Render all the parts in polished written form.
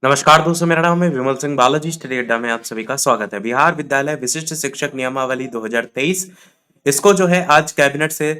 नमस्कार दोस्तों, मेरा नाम है विमल सिंह बालाजी। स्टडी अड्डा में आप सभी का स्वागत है। बिहार विद्यालय विशिष्ट शिक्षक नियमावली 2023, इसको जो है आज कैबिनेट से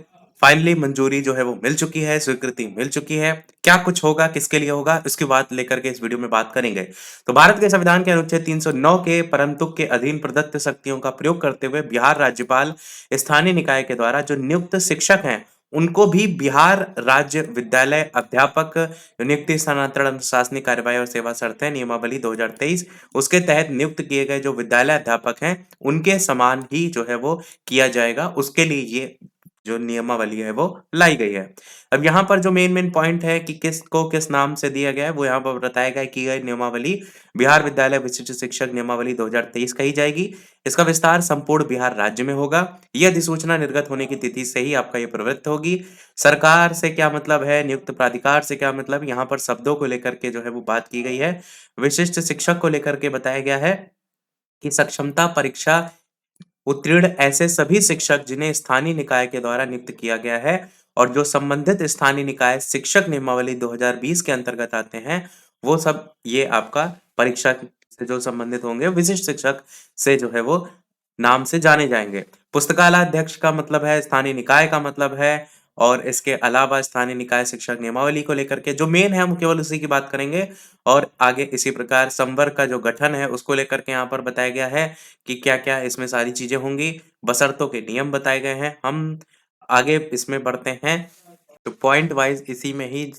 फाइनली मंजूरी जो है वो मिल चुकी है, स्वीकृति मिल चुकी है। क्या कुछ होगा, किसके लिए होगा, इसकी बात लेकर के इस वीडियो में बात करेंगे। तो भारत के संविधान के अनुच्छेद 309 के परम तुक के अधीन प्रदत्त शक्तियों का प्रयोग करते हुए बिहार राज्यपाल स्थानीय निकाय के द्वारा जो नियुक्त शिक्षक हैं, उनको भी बिहार राज्य विद्यालय अध्यापक नियुक्ति स्थानांतरण अनुशासनिक कार्यवाही और सेवा शर्तें नियमावली 2023, उसके तहत नियुक्त किए गए जो विद्यालय अध्यापक हैं, उनके समान ही जो है वो किया जाएगा। उसके लिए ये जो नियमावली है वो लाई गई है। अब यहाँ पर जो मेन पॉइंट है कि किसको किस नाम से दिया गया है, वो यहाँ पर बताया गया है कि यह नियमावली बिहार विद्यालय विशिष्ट शिक्षक नियमावली 2023 कही जाएगी। इसका विस्तार संपूर्ण बिहार राज्य में होगा। यह अधिसूचना निर्गत होने की तिथि से ही आपका ये प्रवृत्त होगी। सरकार से क्या मतलब है, नियुक्त प्राधिकार से क्या मतलब, यहाँ पर शब्दों को लेकर के जो है वो बात की गई है। विशिष्ट शिक्षक को लेकर के बताया गया है कि सक्षमता परीक्षा उत्तीर्ण ऐसे सभी शिक्षक जिन्हें स्थानीय निकाय के द्वारा नियुक्त किया गया है और जो संबंधित स्थानीय निकाय शिक्षक नियमावली 2020 के अंतर्गत आते हैं, वो सब ये आपका परीक्षा से जो संबंधित होंगे विशिष्ट शिक्षक से जो है वो नाम से जाने जाएंगे। पुस्तकालय अध्यक्ष का मतलब है स्थानीय निकाय का मतलब है। और इसके अलावा स्थानीय निकाय शिक्षक नियमावली को लेकर के जो मेन है हम केवल उसी की बात करेंगे। और आगे इसी प्रकार संवर्ग का जो गठन है उसको लेकर के यहाँ पर बताया गया है कि क्या-क्या इसमें सारी चीजें होंगी। बशर्तों के नियम बताए गए हैं। हम आगे इसमें बढ़ते हैं तो पॉइंट वाइज इसी में ही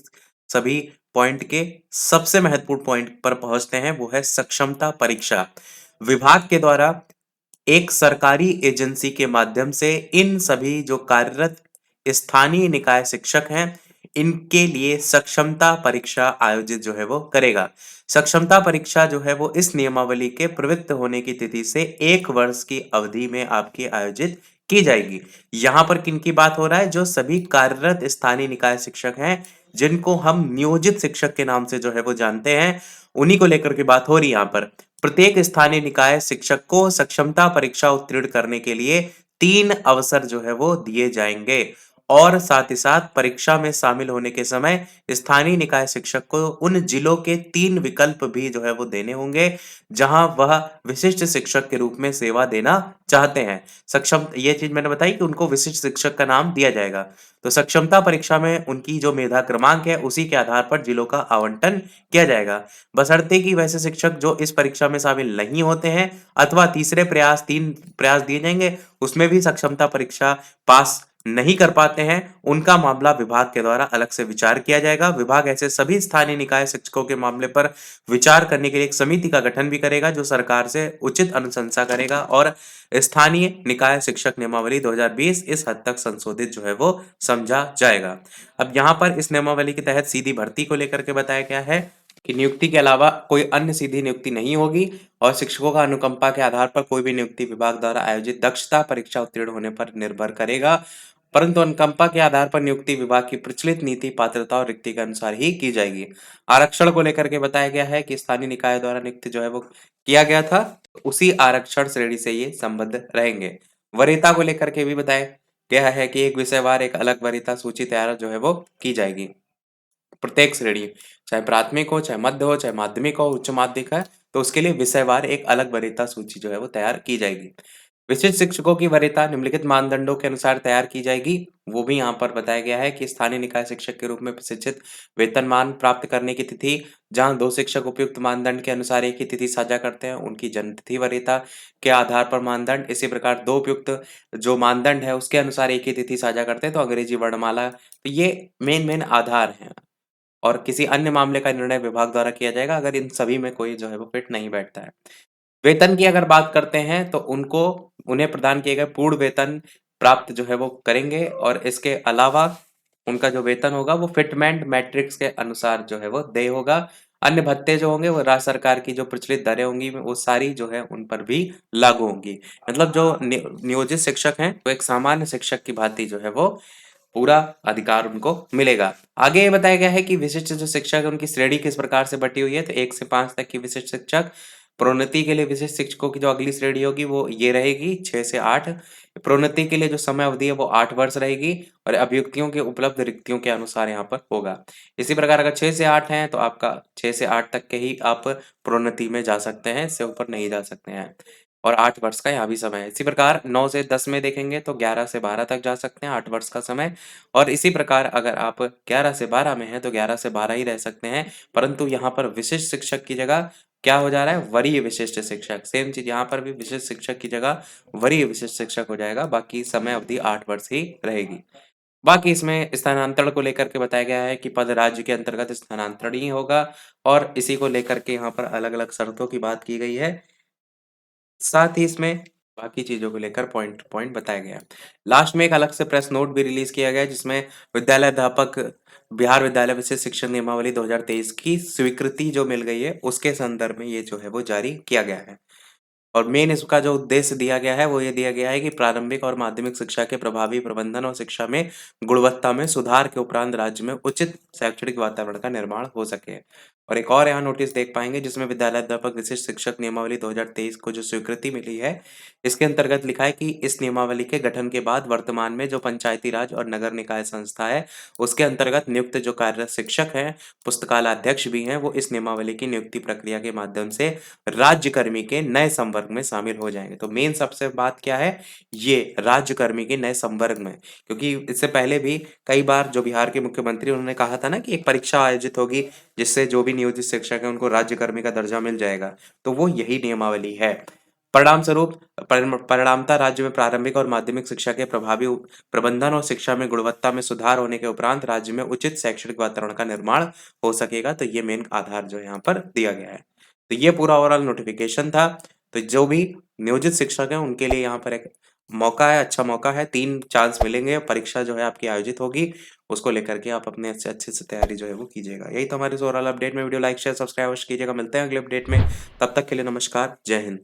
सभी पॉइंट के सबसे महत्वपूर्ण पॉइंट पर पहुंचते हैं, वो है सक्षमता परीक्षा। विभाग के द्वारा एक सरकारी एजेंसी के माध्यम से इन सभी जो कार्यरत स्थानीय निकाय शिक्षक हैं, इनके लिए सक्षमता परीक्षा आयोजित जो है वो करेगा। सक्षमता परीक्षा जो है वो इस नियमावली के प्रवृत्त होने की तिथि से 1 वर्ष की अवधि में आपकी आयोजित की जाएगी। यहाँ पर किनकी बात हो रहा है, जो सभी कार्यरत स्थानीय निकाय शिक्षक हैं, जिनको हम नियोजित शिक्षक के नाम से जो है वो जानते हैं, उन्हीं को लेकर के बात हो रही है यहाँ पर। प्रत्येक स्थानीय निकाय शिक्षक को सक्षमता परीक्षा उत्तीर्ण करने के लिए 3 अवसर जो है वो दिए जाएंगे। और साथ ही साथ परीक्षा में शामिल होने के समय स्थानीय निकाय शिक्षक को उन जिलों के 3 विकल्प भी जो है वो देने होंगे जहां वह विशिष्ट शिक्षक के रूप में सेवा देना चाहते हैं। सक्षम ये चीज मैंने बताई कि उनको विशिष्ट शिक्षक का नाम दिया जाएगा। तो सक्षमता परीक्षा में उनकी जो मेधा क्रमांक है उसी के आधार पर जिलों का आवंटन किया जाएगा। बशर्ते कि वैसे शिक्षक जो इस परीक्षा में शामिल नहीं होते हैं अथवा तीसरे प्रयास 3 प्रयास दिए जाएंगे, उसमें भी सक्षमता परीक्षा पास नहीं कर पाते हैं, उनका मामला विभाग के द्वारा अलग से विचार किया जाएगा। विभाग ऐसे सभी स्थानीय निकाय शिक्षकों के मामले पर विचार करने के लिए एक समिति का गठन भी करेगा, जो सरकार से उचित अनुशंसा करेगा और स्थानीय निकाय शिक्षक नियमावली 2020 इस हद तक संशोधित जो है वो समझा जाएगा। अब यहाँ पर इस नियमावली के तहत सीधी भर्ती को लेकर के बताया गया है कि नियुक्ति के अलावा कोई अन्य सीधी नियुक्ति नहीं होगी और शिक्षकों का अनुकंपा के आधार पर कोई भी नियुक्ति विभाग द्वारा आयोजित दक्षता परीक्षा उत्तीर्ण होने पर निर्भर करेगा। परंतु अनुकंपा के आधार पर नियुक्ति विभाग की प्रचलित नीति, पात्रता और रिक्ति के अनुसार ही की जाएगी। आरक्षण को लेकर के बताया गया है कि स्थानीय निकाय द्वारा नियुक्ति जो है वो किया गया था, उसी आरक्षण श्रेणी से ये संबद्ध रहेंगे। वरीयता को लेकर के भी बताया गया है कि एक विषयवार एक अलग वरीयता सूची तैयार जो है वो की जाएगी। प्रत्येक श्रेणी, चाहे प्राथमिक हो, चाहे मध्य हो, चाहे माध्यमिक हो, उच्च माध्यमिक है, तो उसके लिए विषयवार एक अलग वरीयता सूची जो है वो तैयार की जाएगी। विशिष्ट शिक्षकों की वरीयता निम्नलिखित मानदंडों के अनुसार तैयार की जाएगी। वो भी यहाँ पर बताया गया है कि स्थानीय निकाय शिक्षक के रूप में प्रशिक्षित वेतनमान प्राप्त करने की तिथि, जहाँ 2 शिक्षक उपयुक्त मानदंड के अनुसार एक ही तिथि साझा करते हैं, उनकी जन्म तिथि वरीयता के आधार पर मानदंड। इसी प्रकार 2 उपयुक्त जो मानदंड है उसके अनुसार एक ही तिथि साझा करते हैं, तो अंग्रेजी वर्णमाला। तो ये मेन आधार हैं। और किसी अन्य मामले का निर्णय विभाग द्वारा किया जाएगा अगर इन सभी में कोई जो है वो फिट नहीं बैठता है। वेतन की अगर बात करते हैं तो उन्हें प्रदान किए गए पूर्ण वेतन प्राप्त जो है वो करेंगे और इसके अलावा उनका जो वेतन होगा वो फिटमेंट मैट्रिक्स के अनुसार जो है वो देय होगा। अन्य भत्ते जो होंगे वो राज्य सरकार की जो प्रचलित दरें होंगी वो सारी जो है उन पर भी लागू होंगी। मतलब जो नियोजित शिक्षक हैं वो एक सामान्य शिक्षक की भांति जो है वो पूरा अधिकार उनको मिलेगा। आगे ये बताया गया है कि विशिष्ट जो शिक्षक है उनकी श्रेणी किस प्रकार से बटी हुई है, तो 1 से 5 तक की विशिष्ट शिक्षक, प्रोन्नति के लिए विशिष्ट शिक्षकों की जो अगली श्रेणी होगी वो ये रहेगी 6 से 8। प्रोन्नति के लिए जो समय अवधि है वो 8 वर्ष रहेगी और अभ्यर्थियों के उपलब्ध रिक्तियों के अनुसार यहाँ पर होगा। इसी प्रकार अगर 6 से 8 हैं तो आपका 6 से 8 तक के ही आप प्रोन्नति में जा सकते हैं, इससे ऊपर नहीं जा सकते हैं और 8 वर्ष का यहाँ भी समय है। इसी प्रकार 9 से 10 में देखेंगे तो 11 से 12 तक जा सकते हैं, 8 वर्ष का समय और इसी प्रकार अगर आप 11 से 12 में हैं तो 11 से 12 ही रह सकते हैं, परंतु यहाँ पर विशिष्ट शिक्षक की जगह क्या हो जा रहा है? वरीय विशिष्ट शिक्षक। सेम चीज़ यहाँ पर भी विशिष्ट शिक्षक की जगह वरीय विशिष्ट शिक्षक हो जाएगा, बाकी समय अवधि 8 वर्ष ही रहेगी। बाकी इसमें स्थानांतरण को लेकर के बताया गया है कि पद राज्य के अंतर्गत स्थानांतरण ही होगा और इसी को लेकर के यहाँ पर अलग-अलग शर्तों की बात की गई है। साथ ही इसमें बाकी चीज़ों को लेकर पॉइंट टू पॉइंट बताया गया है। लास्ट में एक अलग से प्रेस नोट भी रिलीज़ किया गया है जिसमें विद्यालय अध्यापक बिहार विद्यालय विशिष्ट शिक्षण नियमावली 2023 की स्वीकृति जो मिल गई है, उसके संदर्भ में ये जो है वो जारी किया गया है। और मेन इसका जो उद्देश्य दिया गया है, वो ये दिया गया है कि प्रारंभिक और माध्यमिक शिक्षा के प्रभावी प्रबंधन और शिक्षा में गुणवत्ता में सुधार के उपरांत राज्य में उचित शैक्षणिक वातावरण का निर्माण हो सके। और एक और यहाँ नोटिस देख पाएँगे जिसमें विद्यालय अध्यापक विशिष्ट शिक्षक नियमावली 2023 को जो स्वीकृति मिली है, इसके अंतर्गत लिखा है कि इस नियमावली के गठन के बाद वर्तमान में जो पंचायती राज और नगर निकाय संस्था है, उसके अंतर्गत नियुक्त जो कार्यरत शिक्षक हैं, पुस्तकालयाध्यक्ष भी हैं, वो इस नियमावली की नियुक्ति प्रक्रिया के माध्यम से राज्यकर्मी के नए संवर्ग में शामिल हो जाएँगे। तो मेन सबसे बात क्या है? ये राज्यकर्मी के नए संवर्ग में, क्योंकि इससे पहले भी कई बार जो बिहार के मुख्यमंत्री उन्होंने कहा था ना कि एक परीक्षा आयोजित होगी, जिससे जो भी नियोजित शिक्षक हैं उनको राज्यकर्मी का दर्जा मिल जाएगा। तो वो यही नियमावली है। परिणाम स्वरूप परिणामतः राज्य में प्रारंभिक और माध्यमिक शिक्षा के प्रभावी प्रबंधन और शिक्षा में गुणवत्ता में सुधार होने के उपरांत राज्य में उचित शैक्षणिक वातावरण का निर्माण हो सकेगा। तो ये मेन आधार जो है यहाँ पर दिया गया है। तो ये पूरा ओवरऑल नोटिफिकेशन था। तो जो भी नियोजित शिक्षक हैं उनके लिए यहाँ पर एक मौका है, अच्छा मौका है, 3 चांस मिलेंगे। परीक्षा जो है आपकी आयोजित होगी, उसको लेकर के आप अपने अच्छे से तैयारी जो है वो कीजिएगा। यही तो हमारे इस ओवरऑल अपडेट में। वीडियो लाइक, शेयर, सब्सक्राइब अवश्य कीजिएगा। मिलते हैं अगले अपडेट में, तब तक के लिए नमस्कार, जय हिंद।